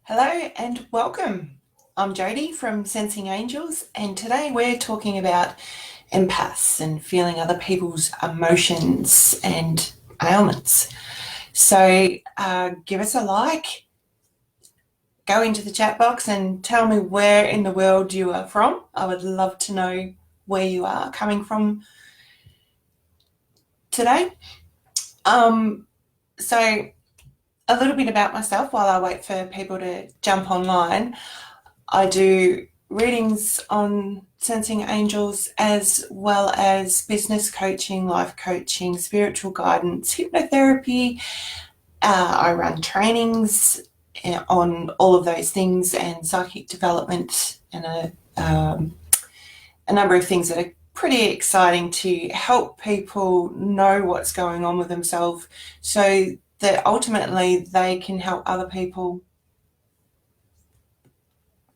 Hello and welcome. I'm Jodie from Sensing Angels, and today we're talking about empaths and feeling other people's emotions and ailments. So give us a like, go into the chat box and tell me where in the world you are from. I would love to know where you are coming from today. So a little bit about myself while I wait for people to jump online. I do readings on Sensing Angels as well as business coaching, life coaching, spiritual guidance, hypnotherapy. I run trainings on all of those things and psychic development and a number of things that are pretty exciting to help people know what's going on with themselves so that ultimately they can help other people.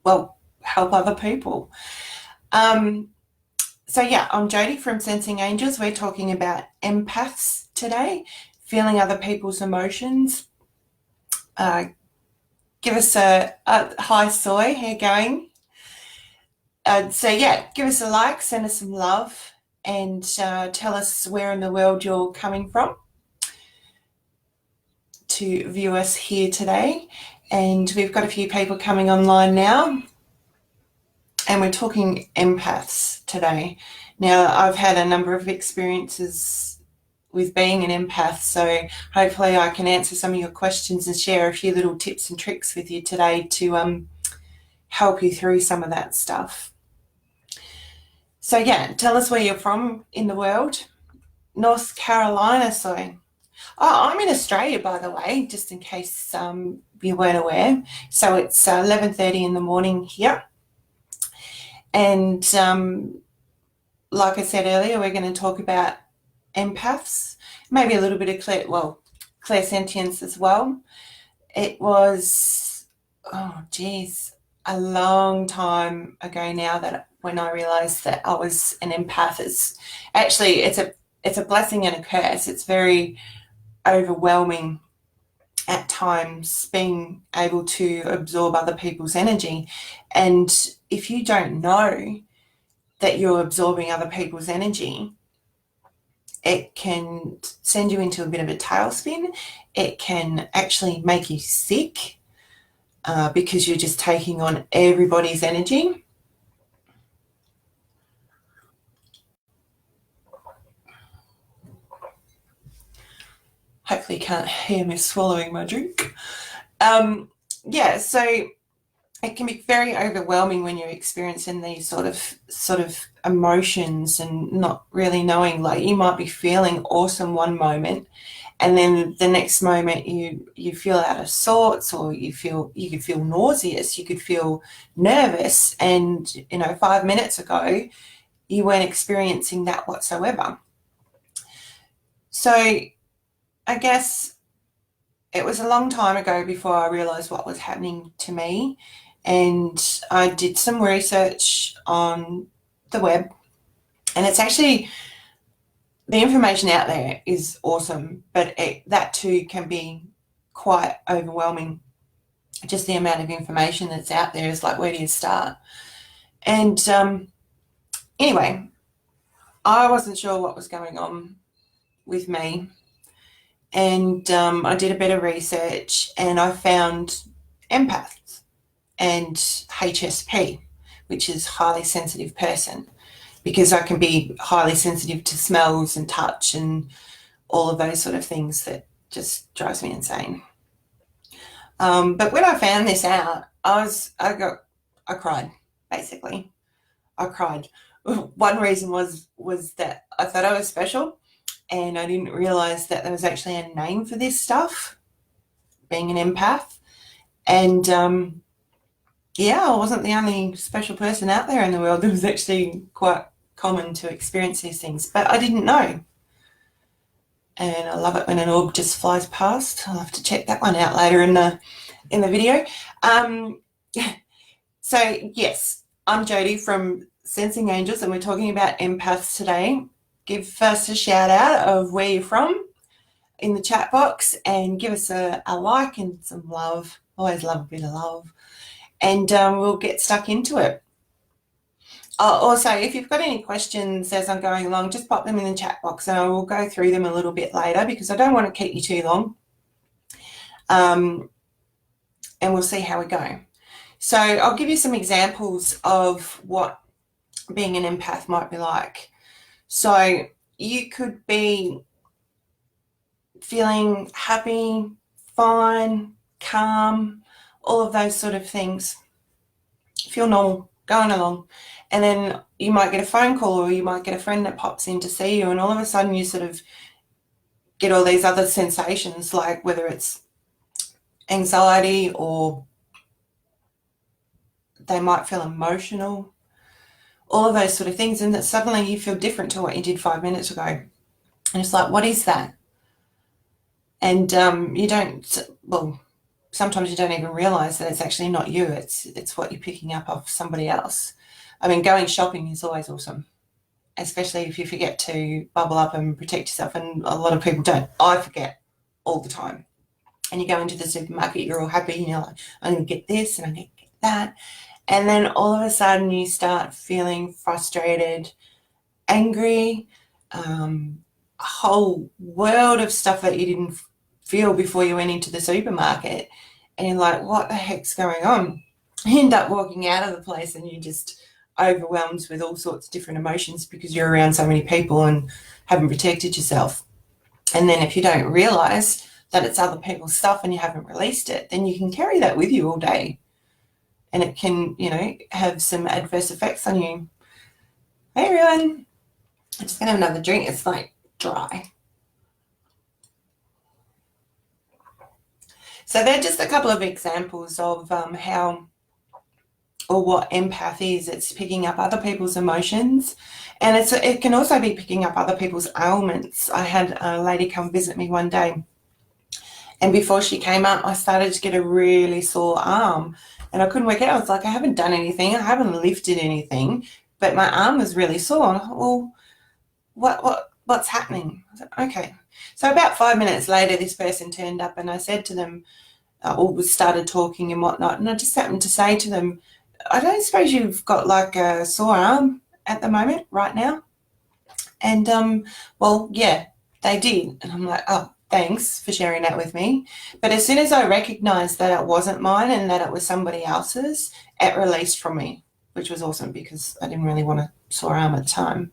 Help other people. So yeah, I'm Jodie from Sensing Angels. We're talking about empaths today, feeling other people's emotions. Give us a hi, Soy. How you going? So yeah, give us a like, send us some love, and tell us where in the world you're coming from to view us here today. And we've got a few people coming online now. And we're talking empaths today. Now, I've had a number of experiences with being an empath, so hopefully I can answer some of your questions and share a few little tips and tricks with you today to help you through some of that stuff. So yeah, tell us where you're from in the world. North Carolina, sorry. Oh, I'm in Australia, by the way, just in case you weren't aware. So it's 11:30 in the morning here. And like I said earlier, we're going to talk about empaths, maybe a little bit of clairsentience as well. It was, a long time ago now that when I realised that I was an empath. It's a blessing and a curse. It's very overwhelming at times being able to absorb other people's energy. And if you don't know that you're absorbing other people's energy, it can send you into a bit of a tailspin. It can actually make you sick because you're just taking on everybody's energy. Hopefully you can't hear me swallowing my drink. So it can be very overwhelming when you're experiencing these sort of emotions and not really knowing. Like, you might be feeling awesome one moment, and then the next moment you feel out of sorts, or you could feel nauseous, you could feel nervous, and 5 minutes ago you weren't experiencing that whatsoever. So I guess it was a long time ago before I realised what was happening to me, and I did some research on the web, and it's actually, the information out there is awesome, but that too can be quite overwhelming. Just the amount of information that's out there is like, where do you start? And anyway, I wasn't sure what was going on with me, and I did a bit of research, and I found empaths and HSP, which is highly sensitive person, because I can be highly sensitive to smells and touch and all of those sort of things that just drives me insane. But when I found this out, I cried, basically. I cried. One reason was that I thought I was special, and I didn't realize that there was actually a name for this stuff, being an empath. And I wasn't the only special person out there in the world. It was actually quite common to experience these things, but I didn't know. And I love it when an orb just flies past. I'll have to check that one out later in the video. So yes, I'm Jodie from Sensing Angels, and we're talking about empaths today. Give us a shout out of where you're from. in the chat box and give us a like and some love. Always love a bit of love. And we'll get stuck into it. Also, if you've got any questions as I'm going along, just pop them in the chat box and I will go through them a little bit later because I don't want to keep you too long. And we'll see how we go. So I'll give you some examples of what being an empath might be like. So you could be feeling happy, fine, calm, all of those sort of things. Feel normal, going along. And then you might get a phone call or you might get a friend that pops in to see you and all of a sudden you sort of get all these other sensations, like whether it's anxiety or they might feel emotional, all of those sort of things, and that suddenly you feel different to what you did 5 minutes ago. And it's like, what is that? And you don't, well, sometimes you don't even realize that it's actually not you. It's what you're picking up of somebody else. I mean, going shopping is always awesome, especially if you forget to bubble up and protect yourself. And a lot of people don't. I forget all the time. And you go into the supermarket, you're all happy, and you're like, I'm going to get this and I'm going to get that. And then all of a sudden you start feeling frustrated, angry, a whole world of stuff that you didn't feel before you went into the supermarket. And you're like, what the heck's going on? You end up walking out of the place and you're just overwhelmed with all sorts of different emotions because you're around so many people and haven't protected yourself. And then if you don't realize that it's other people's stuff and you haven't released it, then you can carry that with you all day. And it can, you know, have some adverse effects on you. Hey, everyone. I'm just going to have another drink. It's like dry. So they're just a couple of examples of how or what empath is. It's picking up other people's emotions, and it can also be picking up other people's ailments. I had a lady come visit me one day, and before she came up, I started to get a really sore arm, and I couldn't work it out. I was like, I haven't done anything, I haven't lifted anything, but my arm was really sore. And I thought, well, what's happening? I said, okay. So about 5 minutes later, this person turned up, and I said to them, or started talking and whatnot, and I just happened to say to them, I don't suppose you've got like a sore arm at the moment, right now? And well, yeah, they did. And I'm like, oh, thanks for sharing that with me. But as soon as I recognized that it wasn't mine and that it was somebody else's, it released from me, which was awesome because I didn't really want a sore arm at the time.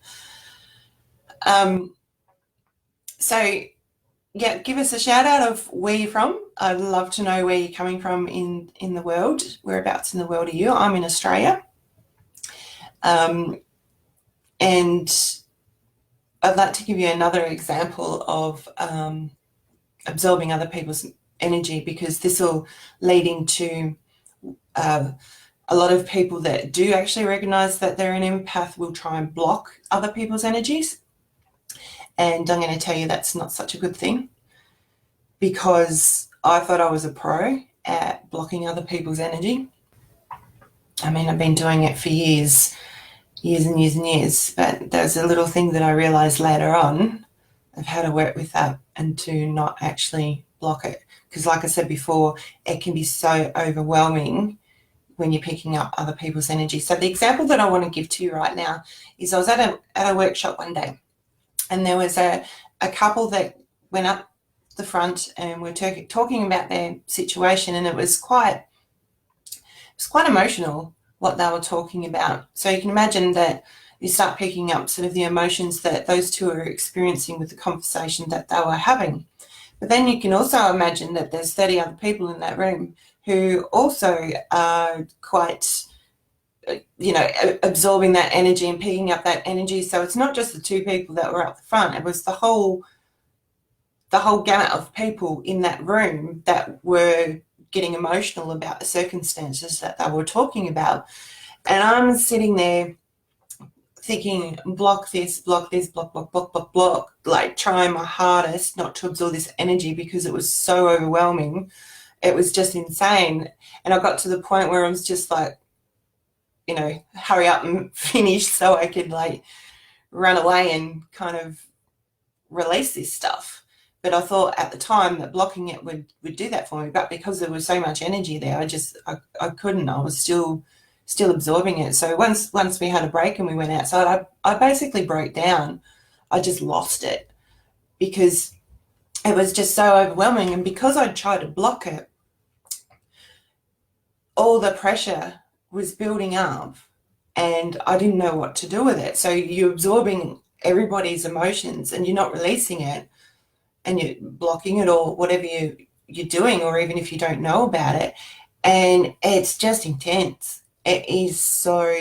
So yeah, give us a shout out of where you're from. I'd love to know where you're coming from in the world. Whereabouts in the world are you? I'm in Australia. And I'd like to give you another example of absorbing other people's energy, because this will lead into a lot of people that do actually recognize that they're an empath will try and block other people's energies. And I'm going to tell you that's not such a good thing, because I thought I was a pro at blocking other people's energy. I mean, I've been doing it for years and years and years, but there's a little thing that I realized later on of how to work with that and to not actually block it. Because like I said before, it can be so overwhelming when you're picking up other people's energy. So the example that I want to give to you right now is I was at a workshop one day, and there was a couple that went up the front and were talking about their situation, and it was quite emotional what they were talking about. So you can imagine that you start picking up sort of the emotions that those two are experiencing with the conversation that they were having. But then you can also imagine that there's 30 other people in that room who also are quite, you know, absorbing that energy and picking up that energy. So it's not just the two people that were up the front, it was the whole gamut of people in that room that were getting emotional about the circumstances that they were talking about. And I'm sitting there thinking, block this, block, like trying my hardest not to absorb this energy because it was so overwhelming. It was just insane. And I got to the point where I was just like, you know, hurry up and finish so I could like run away and kind of release this stuff. But I thought at the time that blocking it would do that for me. But because there was so much energy there, I couldn't. I was still absorbing it. So once we had a break and we went outside, I basically broke down. I just lost it because it was just so overwhelming. And because I'd tried to block it, all the pressure was building up and I didn't know what to do with it. So you're absorbing everybody's emotions and you're not releasing it, and you're blocking it or whatever you're doing, or even if you don't know about it. And it's just intense. It is so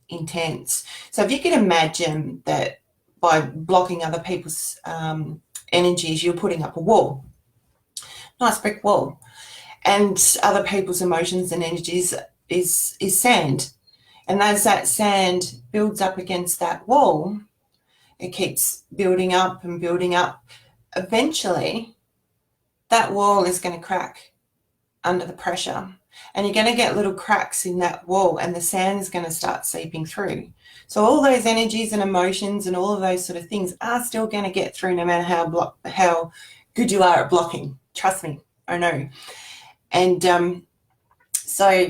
intense. So if you can imagine that by blocking other people's energies, you're putting up a wall, nice brick wall, and other people's emotions and energies is sand. And as that sand builds up against that wall, it keeps building up and building up. Eventually, that wall is going to crack under the pressure, and you're going to get little cracks in that wall, and the sand is going to start seeping through. So all those energies and emotions and all of those sort of things are still going to get through, no matter how good you are at blocking. Trust me, I know. And so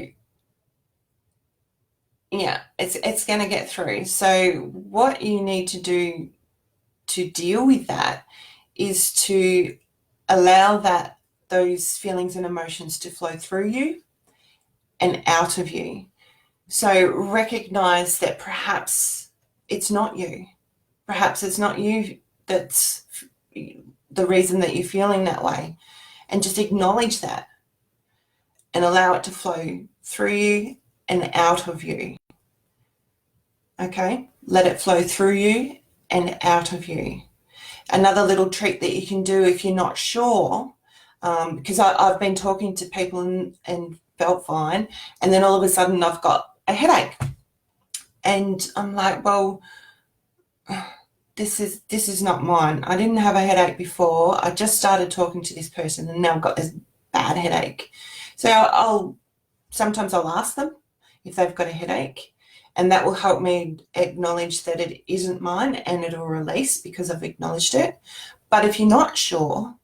yeah, it's going to get through. So what you need to do to deal with that is to allow those feelings and emotions to flow through you and out of you. So recognize that perhaps it's not you. Perhaps it's not you that's the reason that you're feeling that way. And just acknowledge that and allow it to flow through you and out of you. Okay? Let it flow through you and out of you. Another little trick that you can do if you're not sure, because I've been talking to people and felt fine, and then all of a sudden I've got a headache. And I'm like, well, this is not mine. I didn't have a headache before. I just started talking to this person and now I've got this bad headache. So sometimes I'll ask them if they've got a headache, and that will help me acknowledge that it isn't mine, and it'll release because I've acknowledged it. But if you're not sure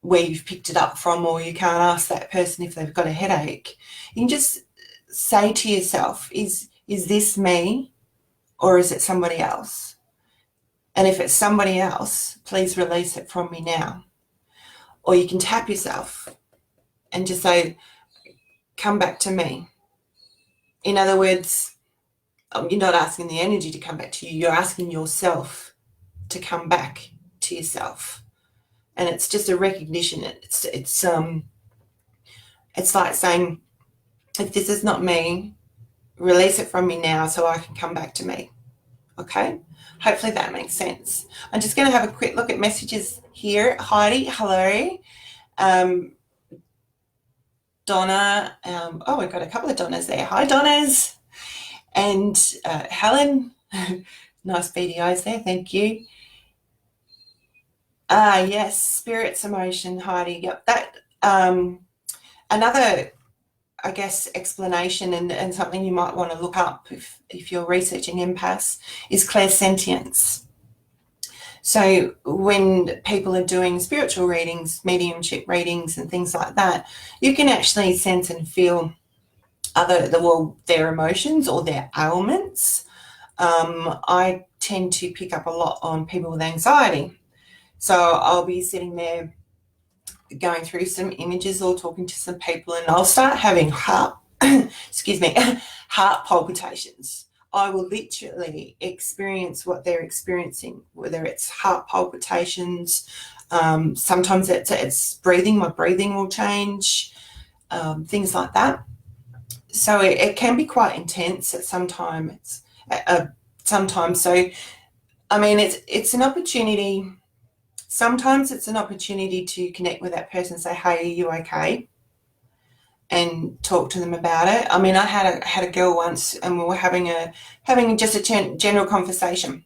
where you've picked it up from, or you can't ask that person if they've got a headache, you can just say to yourself, is this me or is it somebody else? And if it's somebody else, please release it from me now. Or you can tap yourself and just say, come back to me. In other words, you're not asking the energy to come back to you, you're asking yourself to come back to yourself. And it's just a recognition. It's like saying, if this is not me, release it from me now so I can come back to me. Okay? Hopefully that makes sense. I'm just going to have a quick look at messages here. Heidi, hello. Donna, we've got a couple of Donnas there. Hi, Donnas. And Helen, nice beady eyes there, thank you. Yes, spirits, emotion, Heidi. Yep, that another, I guess, explanation and something you might want to look up if you're researching empaths is clairsentience. So when people are doing spiritual readings, mediumship readings and things like that, you can actually sense and feel their emotions or their ailments. I tend to pick up a lot on people with anxiety. So I'll be sitting there going through some images or talking to some people, and I'll start having heart palpitations. I will literally experience what they're experiencing, whether it's heart palpitations, sometimes it's breathing, my breathing will change, things like that. So it can be quite intense at sometimes. So, I mean, it's an opportunity. Sometimes it's an opportunity to connect with that person and say, hey, are you okay? And talk to them about it. I mean, I had a girl once, and we were having just a general conversation.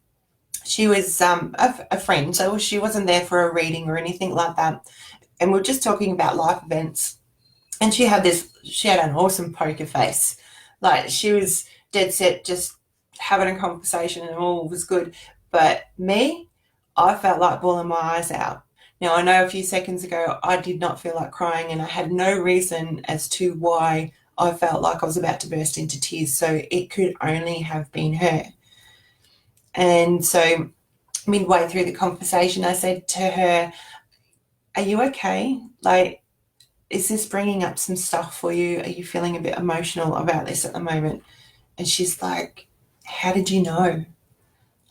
She was a friend, so she wasn't there for a reading or anything like that. And we were just talking about life events. And she had an awesome poker face. Like, she was dead set, just having a conversation and all was good. But me, I felt like bawling my eyes out. Now, I know a few seconds ago I did not feel like crying, and I had no reason as to why I felt like I was about to burst into tears. So it could only have been her. And so midway through the conversation, I said to her, "Are you okay? Like, is this bringing up some stuff for you? Are you feeling a bit emotional about this at the moment?" And she's like, "How did you know?"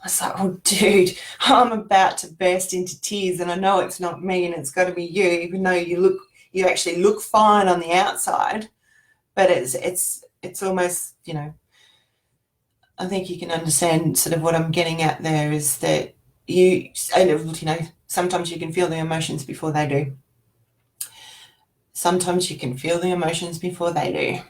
I was like, "Oh, dude, I'm about to burst into tears, and I know it's not me, and it's got to be you, even though you actually look fine on the outside." But it's almost, I think you can understand sort of what I'm getting at there is that sometimes you can feel the emotions before they do. Sometimes you can feel the emotions before they do.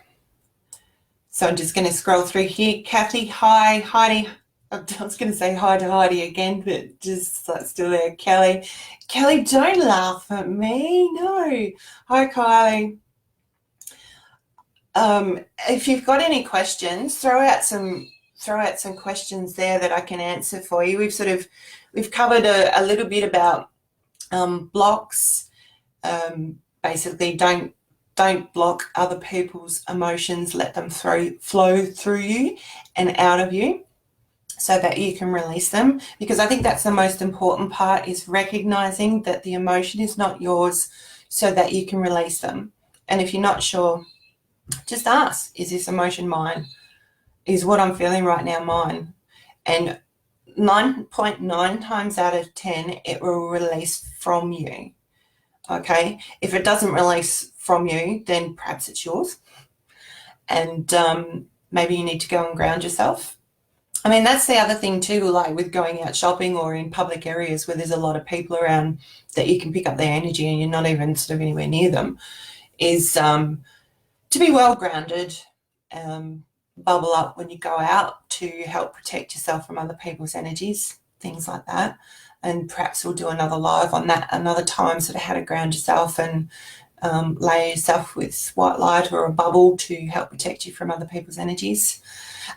So I'm just going to scroll through here. Kathy, hi. Heidi, I was going to say hi to Heidi again, but just still there. Kelly, don't laugh at me. No. Hi, Kylie. If you've got any questions, throw out some questions there that I can answer for you. We've covered a little bit about blocks. Basically, don't block other people's emotions. Let them flow through you and out of you, so that you can release them. Because I think that's the most important part, is recognizing that the emotion is not yours, so that you can release them. And if you're not sure, just ask, is this emotion mine? Is what I'm feeling right now mine? And 9.9 times out of 10, it will release from you. Okay? If it doesn't release from you, then perhaps it's yours. And maybe you need to go and ground yourself. I mean, that's the other thing too, like with going out shopping or in public areas where there's a lot of people around that you can pick up their energy and you're not even sort of anywhere near them, is to be well grounded, bubble up when you go out to help protect yourself from other people's energies, things like that. And perhaps we'll do another live on that another time, sort of how to ground yourself and layer yourself with white light or a bubble to help protect you from other people's energies.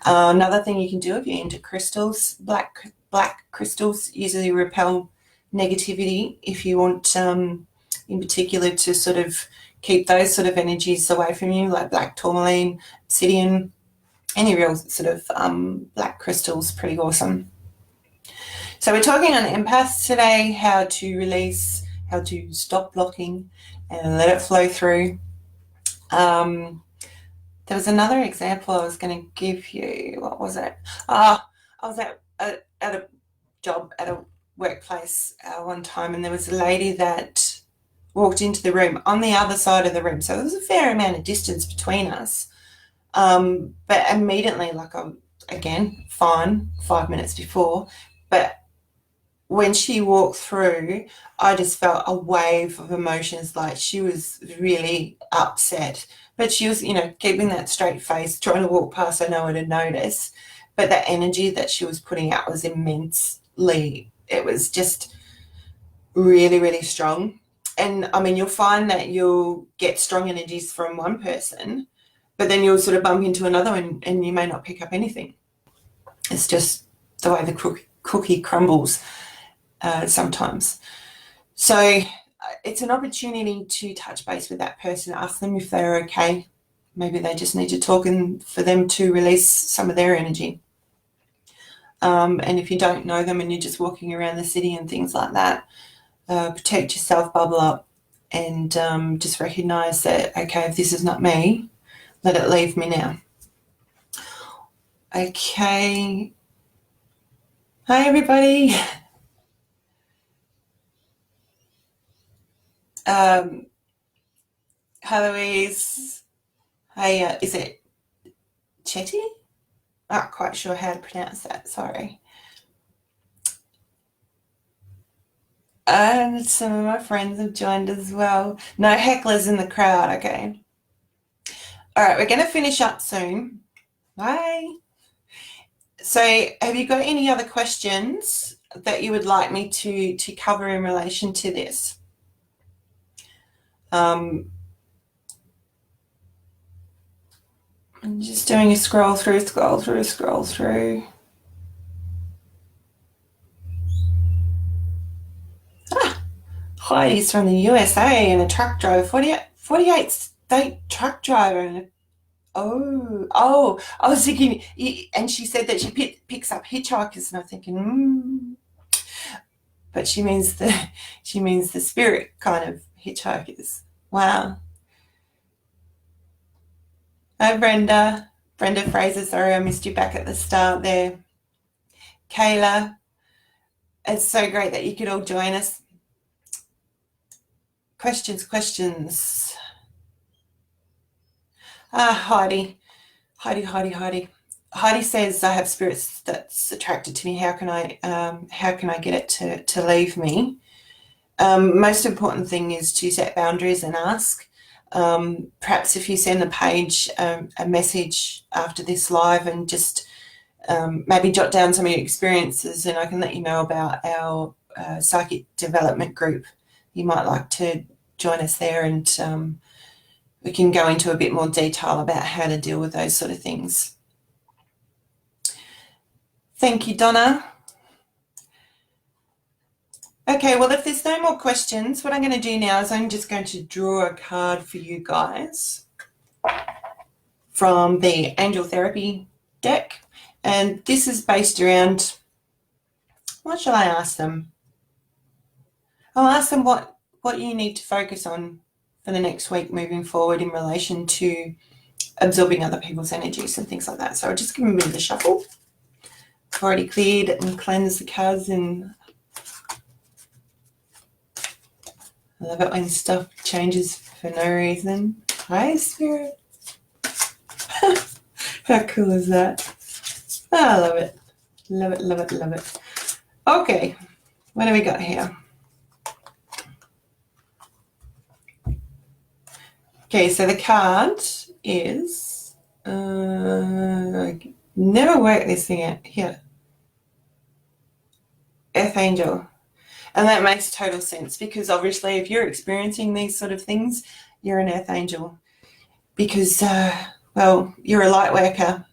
Another thing you can do if you're into crystals, black crystals usually repel negativity. If you want, in particular, to sort of keep those sort of energies away from you, like black tourmaline, obsidian, any real sort of black crystals, pretty awesome. So we're talking on empaths today, how to release, how to stop blocking and let it flow through. There was another example I was going to give you. What was it? I was at a job, at a workplace one time, and there was a lady that walked into the room on the other side of the room. So there was a fair amount of distance between us. But immediately, like, I'm, again, fine, 5 minutes before, but when she walked through, I just felt a wave of emotions. Like, she was really upset, but she was, keeping that straight face, trying to walk past so no one would notice. But the energy that she was putting out was immensely, it was just really, really strong. And I mean, you'll find that you'll get strong energies from one person, but then you'll sort of bump into another one and you may not pick up anything. It's just the way the cookie crumbles sometimes. So it's an opportunity to touch base with that person, ask them if they're okay. Maybe they just need to talk, and for them to release some of their energy. And if you don't know them and you're just walking around the city and things like that, protect yourself, bubble up, and just recognize that, okay, if this is not me, let it leave me now. Okay. Hi, everybody. Hi, Louise. Hey, is it Chetty? Not quite sure how to pronounce that, sorry. And some of my friends have joined as well. No hecklers in the crowd, okay. All right, we're going to finish up soon. Bye. So have you got any other questions that you would like me to cover in relation to this? I'm just doing a scroll through. Heidi's from the USA and a truck driver, 48 state truck driver. And I was thinking, and she said that she picks up hitchhikers, and I'm thinking, but she means the spirit kind of hitchhikers. Wow. Hi, Brenda. Brenda Fraser, sorry I missed you back at the start there. Kayla, it's so great that you could all join us. Questions. Heidi. Heidi says, I have spirits that's attracted to me. How can I get it to leave me? Most important thing is to set boundaries and ask. Perhaps if you send the page a message after this live and just maybe jot down some of your experiences, and I can let you know about our psychic development group. You might like to join us there, and we can go into a bit more detail about how to deal with those sort of things. Thank you, Donna. Okay, well, if there's no more questions, what I'm going to do now is I'm just going to draw a card for you guys from the Angel Therapy deck. And this is based around, what shall I ask them? I'll ask them what you need to focus on for the next week moving forward in relation to absorbing other people's energies and things like that. So I'll just give them a bit of a shuffle. I've already cleared and cleansed the cards, and I love it when stuff changes for no reason. Hi, Spirit. How cool is that? I love it. Love it. Okay, what do we got here? Okay, so the card is, I never worked this thing out here. Earth Angel. And that makes total sense, because obviously if you're experiencing these sort of things, you're an Earth Angel, because, well, you're a light worker.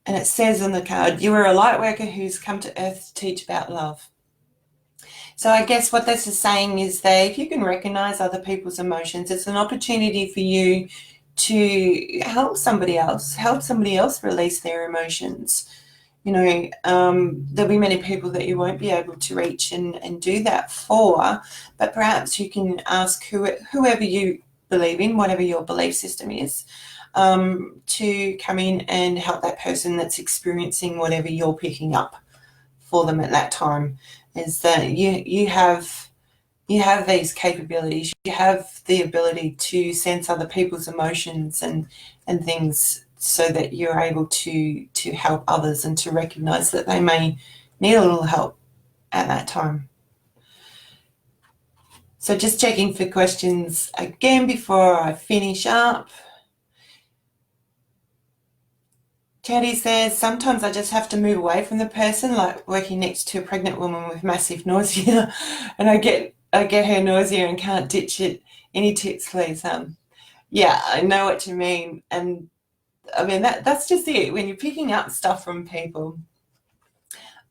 And it says on the card, you are a light worker who's come to Earth to teach about love. So I guess what this is saying is that if you can recognize other people's emotions, it's an opportunity for you to help somebody else release their emotions. You know, there'll be many people that you won't be able to reach and do that for, but perhaps you can ask whoever you believe in, whatever your belief system is, to come in and help that person that's experiencing whatever you're picking up for them at that time. Is that you have these capabilities, you have the ability to sense other people's emotions and things, so that you're able to help others and to recognize that they may need a little help at that time. So just checking for questions again before I finish up. Jodie says, sometimes I just have to move away from the person, like working next to a pregnant woman with massive nausea, and I get her nausea and can't ditch it. Any tips, please? Yeah, I know what you mean. And I mean, that's just it. When you're picking up stuff from people,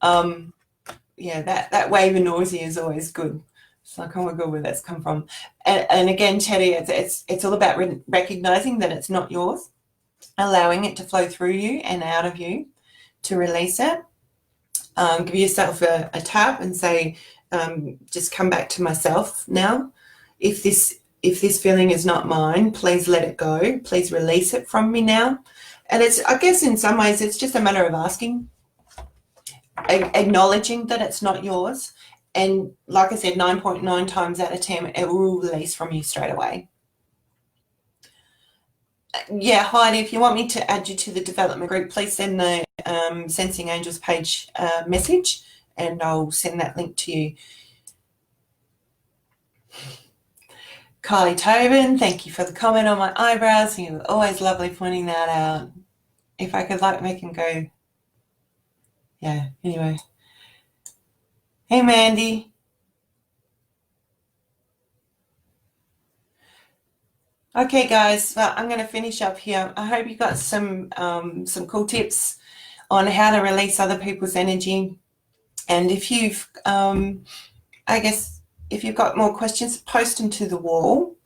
yeah, that wave of nausea is always good. It's like, oh my God, where that's come from. And again, Chatty, it's all about recognizing that it's not yours, allowing it to flow through you and out of you to release it. Give yourself a tap and say, just come back to myself now. If this feeling is not mine, please let it go. Please release it from me now. And I guess in some ways, it's just a matter of asking, acknowledging that it's not yours. And like I said, 9.9 times out of 10, it will release from you straight away. Yeah, Heidi, if you want me to add you to the development group, please send the Sensing Angels page message, and I'll send that link to you. Kylie Tobin, thank you for the comment on my eyebrows. You were always lovely pointing that out. If I could make them go. Yeah, anyway. Hey, Mandy. Okay, guys, well, I'm going to finish up here. I hope you got some cool tips on how to release other people's energy. And if you've, I guess, if you've got more questions, post them to the wall.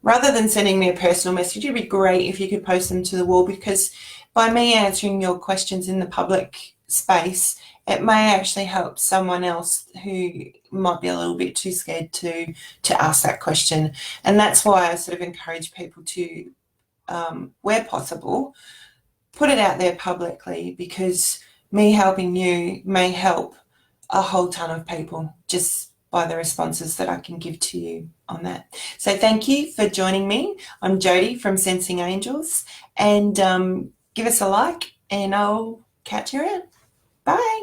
Rather than sending me a personal message, it'd be great if you could post them to the wall, because by me answering your questions in the public space, it may actually help someone else who might be a little bit too scared to ask that question. And that's why I sort of encourage people to, where possible, put it out there publicly, because me helping you may help a whole ton of people just by the responses that I can give to you on that. So thank you for joining me. I'm Jodie from Sensing Angels, and give us a like and I'll catch you around. Bye.